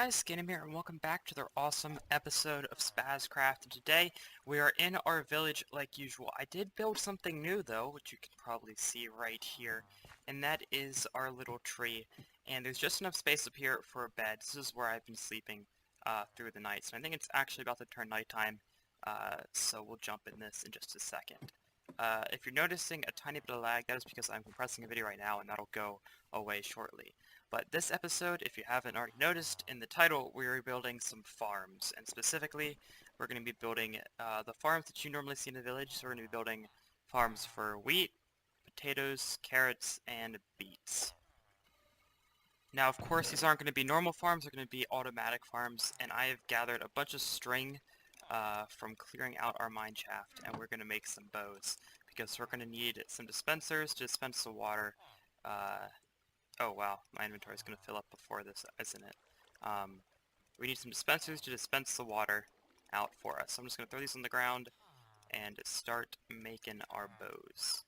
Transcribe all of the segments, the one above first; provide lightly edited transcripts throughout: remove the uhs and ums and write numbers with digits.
guys, Skatem here, and welcome back to their awesome episode of Spazcraft. And today, we are in our village like usual. I did build something new though, which you can probably see right here, and that is our little tree. And there's just enough space up here for a bed. This is where I've been sleeping through the night, so I think it's actually about to turn nighttime, so we'll jump in this in just a second. If you're noticing a tiny bit of lag, that is because I'm compressing a video right now, and that'll go away shortly. But this episode, if you haven't already noticed, in the title, we're building some farms. And specifically, we're going to be building the farms that you normally see in the village. So we're going to be building farms for wheat, potatoes, carrots, and beets. Now, of course, these aren't going to be normal farms. They're going to be automatic farms. And I have gathered a bunch of string from clearing out our mine shaft. And we're going to make some bows. Because we're going to need some dispensers to dispense the water. Oh wow, my inventory is going to fill up before this, isn't it? We need some dispensers to dispense the water out for us. So I'm just going to throw these on the ground and start making our bows.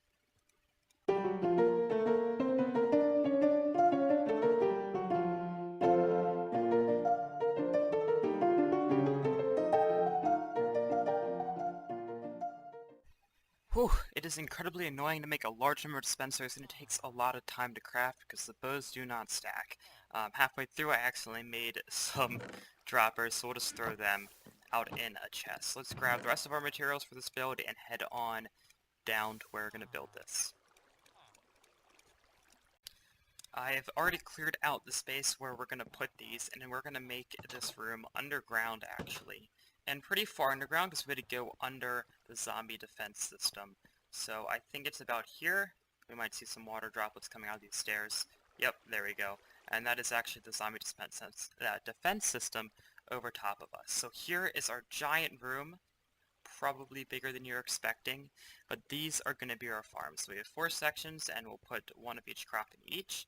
Whew, it is incredibly annoying to make a large number of dispensers, and it takes a lot of time to craft because the bows do not stack. Halfway through I accidentally made some droppers, so we'll just throw them out in a chest. Let's grab the rest of our materials for this build and head on down to where we're going to build this. I have already cleared out the space where we're going to put these, and then we're going to make this room underground actually. And pretty far underground because we had to go under the zombie defense system. So I think it's about here. We might see some water droplets coming out of these stairs. Yep, there we go. And that is actually the zombie defense system over top of us. So here is our giant room, probably bigger than you're expecting. But these are going to be our farms. So we have 4 sections, and we'll put one of each crop in each.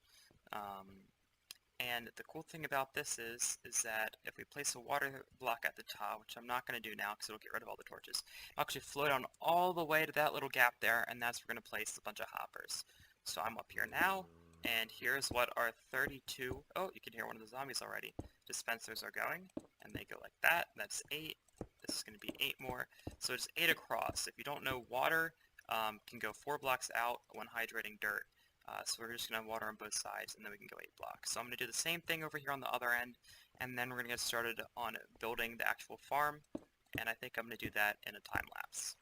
And the cool thing about this is that if we place a water block at the top, which I'm not going to do now because it'll get rid of all the torches, it'll actually flow down all the way to that little gap there, and that's where we're going to place a bunch of hoppers. So I'm up here now, and here's what our 32, oh, you can hear one of the zombies already, dispensers are going, and they go like that. That's 8. This is going to be 8 more. So it's 8 across. If you don't know, water can go 4 blocks out when hydrating dirt. So we're just going to have water on both sides, and then we can go 8 blocks. So I'm going to do the same thing over here on the other end, and then we're going to get started on building the actual farm, and I think I'm going to do that in a time lapse.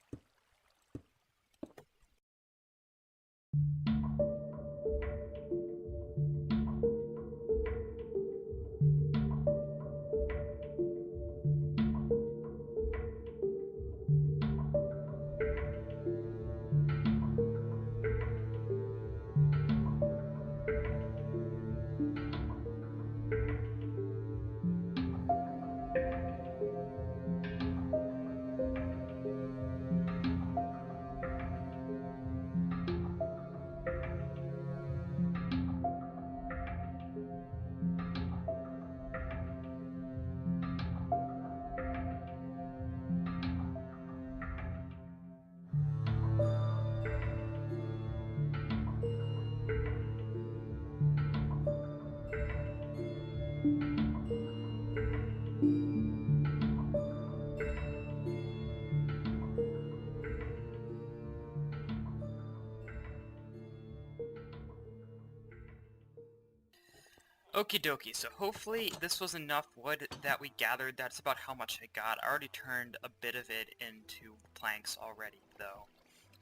Okie dokie, so hopefully this was enough wood that we gathered. That's about how much I got. I already turned a bit of it into planks already, though.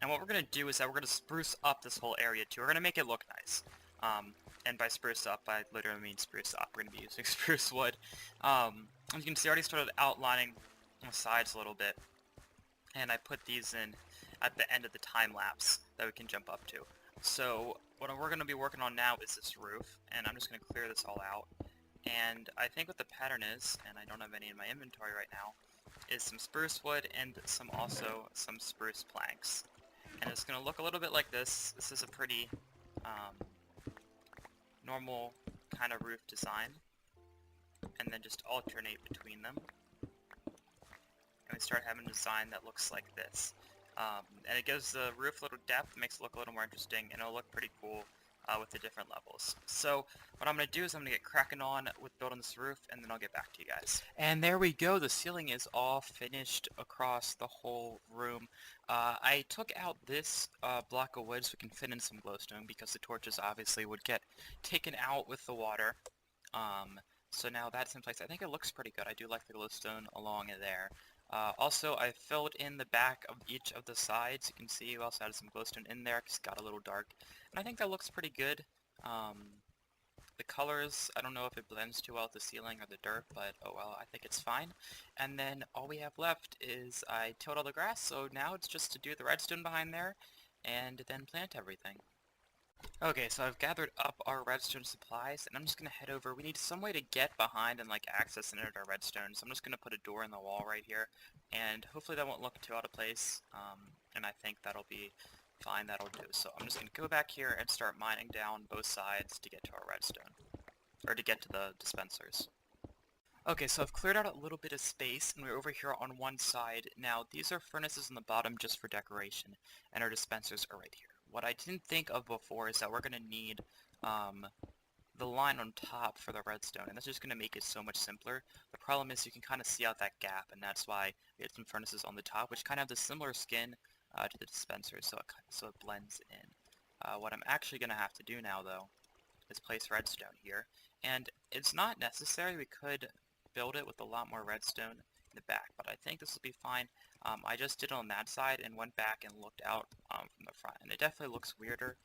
And what we're going to do is that we're going to spruce up this whole area, too. We're going to make it look nice. And by spruce up, I literally mean spruce up. We're going to be using spruce wood. As you can see, I already started outlining the sides a little bit. And I put these in at the end of the time lapse that we can jump up to. So what we're going to be working on now is this roof, and I'm just going to clear this all out. And I think what the pattern is, and I don't have any in my inventory right now, is some spruce wood and also some spruce planks. And it's going to look a little bit like this. This is a pretty normal kind of roof design. And then just alternate between them. And we start having a design that looks like this. And it gives the roof a little depth, makes it look a little more interesting, and it'll look pretty cool with the different levels. So what I'm going to do is I'm going to get cracking on with building this roof, and then I'll get back to you guys. And there we go. The ceiling is all finished across the whole room. I took out this block of wood so we can fit in some glowstone because the torches obviously would get taken out with the water. So now that's in place. I think it looks pretty good. I do like the glowstone along there. Also, I filled in the back of each of the sides. You can see we also added some glowstone in there because it got a little dark. And I think that looks pretty good. The colors, I don't know if it blends too well with the ceiling or the dirt, but oh well, I think it's fine. And then all we have left is I tilled all the grass, so now it's just to do the redstone behind there and then plant everything. Okay, so I've gathered up our redstone supplies, and I'm just going to head over. We need some way to get behind and, like, access and enter our redstone, so I'm just going to put a door in the wall right here, and hopefully that won't look too out of place, and I think that'll be fine, that'll do. So I'm just going to go back here and start mining down both sides to get to our redstone, or to get to the dispensers. Okay, so I've cleared out a little bit of space, and we're over here on one side. Now, these are furnaces on the bottom just for decoration, and our dispensers are right here. What I didn't think of before is that we're going to need the line on top for the redstone, and that's just going to make it so much simpler. The problem is you can kind of see out that gap, and that's why we had some furnaces on the top, which kind of have the similar skin to the dispensers, so it blends in. What I'm actually going to have to do now, though, is place redstone here, and it's not necessary. We could build it with a lot more redstone in the back, but I think this will be fine. I just did it on that side and went back and looked out from the front, and it definitely looks weirder,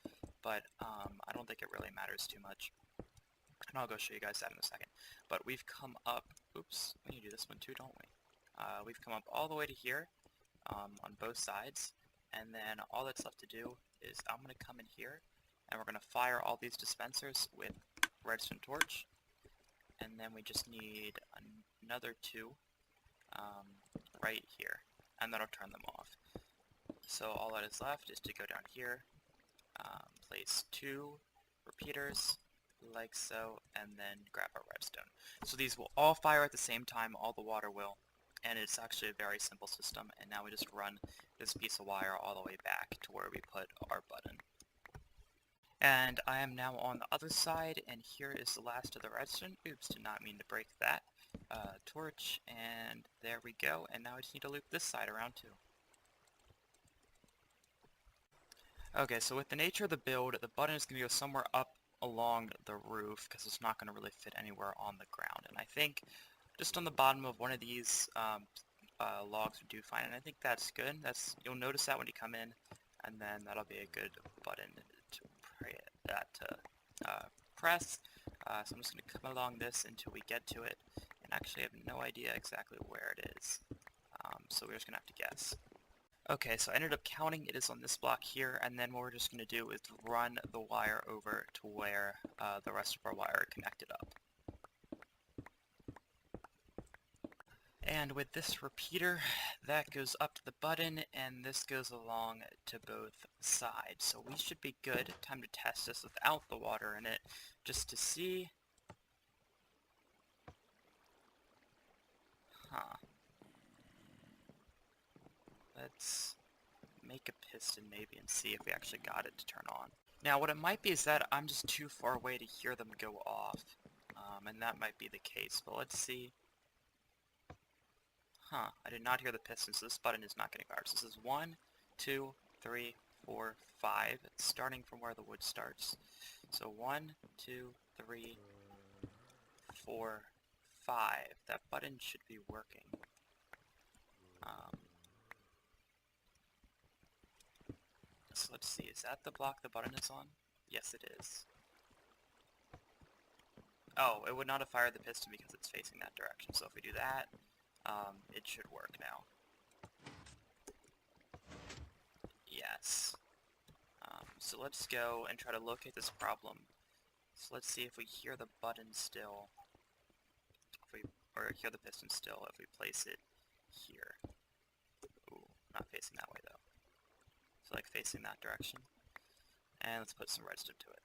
but I don't think it really matters too much. And I'll go show you guys that in a second. But we've come up, oops, we need to do this one too, don't we? We've come up all the way to here on both sides, and then all that's left to do is I'm going to come in here, and we're going to fire all these dispensers with redstone torch, and then we just need another two right here, and then I'll turn them off. So all that is left is to go down here, place two repeaters like so, and then grab our redstone. So these will all fire at the same time, all the water will, and it's actually a very simple system. And now we just run this piece of wire all the way back to where we put our button. And I am now on the other side, and here is the last of the redstone. Oops, did not mean to break that. Torch, and there we go. And now I just need to loop this side around too. Okay, so with the nature of the build, the button is going to go somewhere up along the roof, because it's not going to really fit anywhere on the ground. And I think just on the bottom of one of these logs would do fine, and I think that's good. You'll notice that when you come in, and then that'll be a good button to press. So I'm just going to come along this until we get to it, and actually I have no idea exactly where it is, so we're just going to have to guess. Okay, so I ended up counting it is on this block here, and then what we're just going to do is run the wire over to where the rest of our wire are connected up. And with this repeater, that goes up to the button, and this goes along to both sides. So we should be good. Time to test this without the water in it, just to see. Huh. Let's make a piston maybe and see if we actually got it to turn on. Now what it might be is that I'm just too far away to hear them go off, and that might be the case, but let's see. Huh, I did not hear the piston, so this button is not getting fired. So this is 1, 2, 3, 4, 5, starting from where the wood starts. So 1, 2, 3, 4, 5. That button should be working. So let's see, is that the block the button is on? Yes, it is. Oh, it would not have fired the piston because it's facing that direction. So if we do that, it should work now. Yes. So let's go and try to locate this problem. So let's see if we hear the button still, or hear the piston still if we place it here. Ooh, not facing that way though. So like facing that direction. And let's put some redstone to it.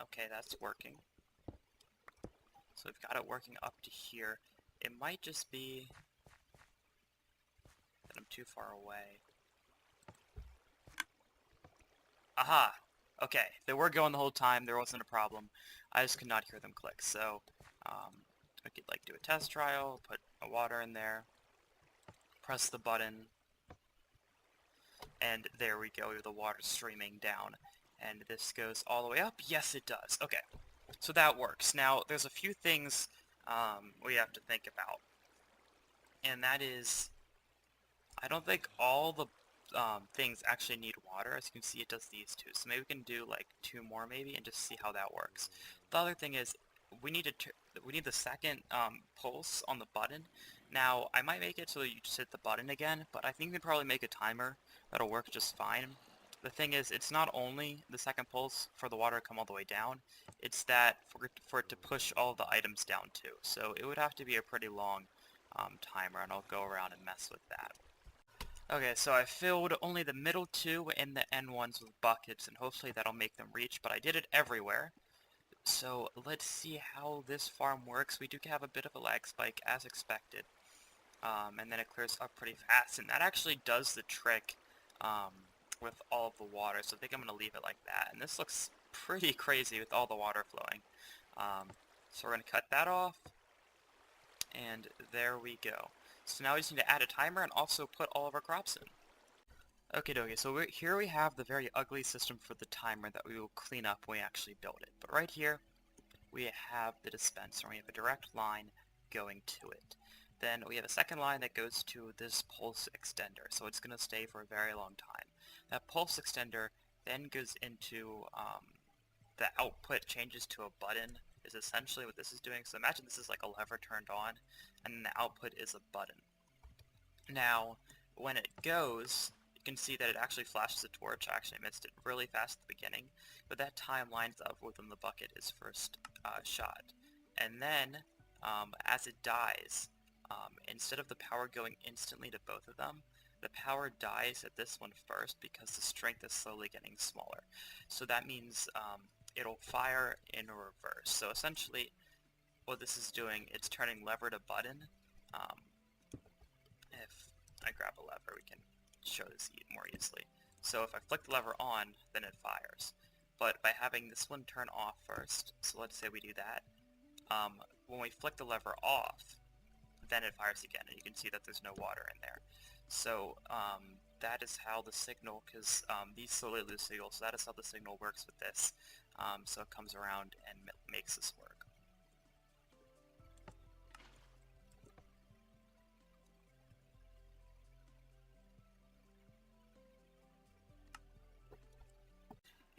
Okay, that's working. So we've got it working up to here. It might just be that I'm too far away. Aha! Okay, they were going the whole time, there wasn't a problem. I just could not hear them click, so I could like do a test trial, put a water in there, press the button, and there we go, the water's streaming down. And this goes all the way up? Yes, it does. Okay, so that works. Now, there's a few things we have to think about, and that is, I don't think all the things actually need water. As you can see, it does these two. So maybe we can do like 2 more maybe and just see how that works. The other thing is we need the second pulse on the button. Now, I might make it so that you just hit the button again, but I think we can probably make a timer that'll work just fine. The thing is, it's not only the second pulse for the water to come all the way down, it's that for it to push all the items down too. So it would have to be a pretty long timer, and I'll go around and mess with that. Okay, so I filled only the middle 2 and the end ones with buckets, and hopefully that'll make them reach, but I did it everywhere. So let's see how this farm works. We do have a bit of a lag spike, as expected, and then it clears up pretty fast, and that actually does the trick with all of the water, so I think I'm going to leave it like that. And this looks pretty crazy with all the water flowing. So we're going to cut that off, and there we go. So now we just need to add a timer and also put all of our crops in. Okie dokie, so here we have the very ugly system for the timer that we will clean up when we actually build it. But right here, we have the dispenser, and we have a direct line going to it. Then we have a second line that goes to this pulse extender, so it's going to stay for a very long time. That pulse extender then goes into the output changes to a button is essentially what this is doing. So imagine this is like a lever turned on, and then the output is a button. Now, when it goes, you can see that it actually flashes a torch. I actually missed it really fast at the beginning, but that time lines up with when the bucket is first shot. And then, as it dies, instead of the power going instantly to both of them, the power dies at this one first because the strength is slowly getting smaller. So that means it'll fire in reverse. So essentially, what this is doing, it's turning lever to button. If I grab a lever, we can show this more easily. So if I flick the lever on, then it fires. But by having this one turn off first, so let's say we do that, when we flick the lever off, then it fires again, and you can see that there's no water in there. So that is how the signal, because these slowly lose signal, so that is how the signal works with this. So it comes around and makes this work.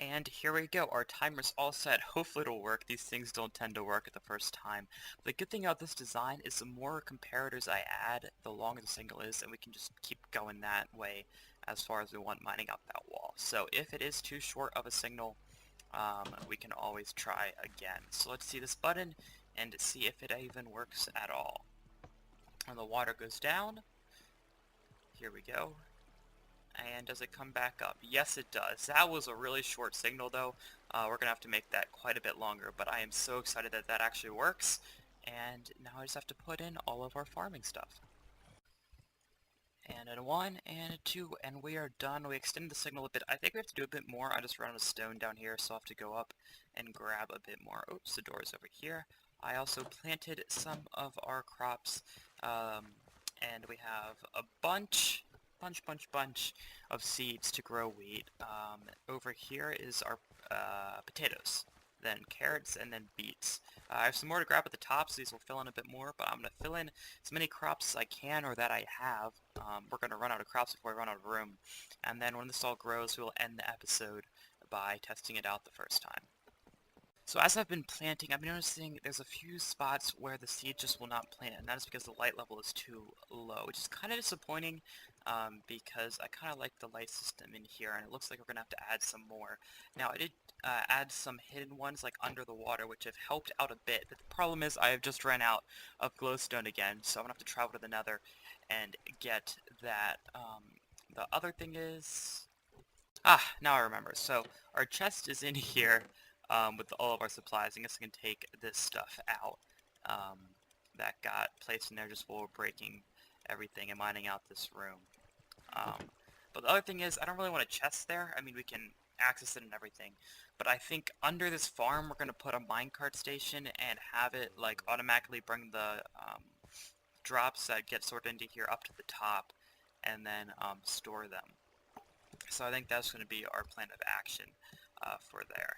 And here we go, our timer's all set. Hopefully it'll work. These things don't tend to work at the first time. The good thing about this design is the more comparators I add, the longer the signal is, and we can just keep going that way as far as we want mining out that wall. So if it is too short of a signal, we can always try again. So let's see this button and see if it even works at all. And the water goes down. Here we go. And does it come back up? Yes, it does. That was a really short signal, though. We're going to have to make that quite a bit longer, but I am so excited that that actually works. And now I just have to put in all of our farming stuff. And a 1, and a 2, and we are done. We extended the signal a bit. I think we have to do a bit more. I just ran out of stone down here, so I'll have to go up and grab a bit more. Oops, the door is over here. I also planted some of our crops, and we have a bunch of seeds to grow wheat. Over here is our potatoes, then carrots, and then beets. I have some more to grab at the top, so these will fill in a bit more, but I'm going to fill in as many crops as I can, or that I have. We're going to run out of crops before we run out of room, and then when this all grows, we will end the episode by testing it out the first time. So as I've been planting, I've been noticing there's a few spots where the seed just will not plant, and that is because the light level is too low, which is kind of disappointing because I kind of like the light system in here, and it looks like we're going to have to add some more. Now, I did add some hidden ones like under the water, which have helped out a bit, but the problem is I have just ran out of glowstone again, so I'm going to have to travel to the Nether and get that. The other thing is... now I remember. So our chest is in here. With all of our supplies. I guess I can take this stuff out that got placed in there just while we're breaking everything and mining out this room. But the other thing is, I don't really want a chest there. I mean, we can access it and everything. But I think under this farm we're going to put a minecart station and have it like automatically bring the drops that get sorted into here up to the top and then store them. So I think that's going to be our plan of action for there.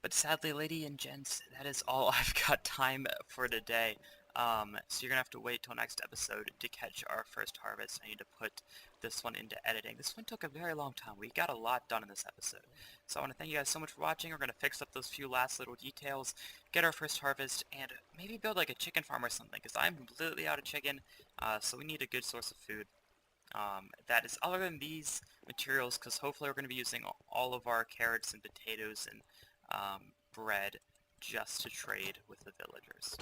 But sadly, ladies and gents, that is all I've got time for today. So you're going to have to wait till next episode to catch our first harvest. I need to put this one into editing. This one took a very long time. We got a lot done in this episode. So I want to thank you guys so much for watching. We're going to fix up those few last little details, get our first harvest, and maybe build like a chicken farm or something, because I'm completely out of chicken, so we need a good source of food. That is other than these materials, because hopefully we're going to be using all of our carrots and potatoes and bread just to trade with the villagers.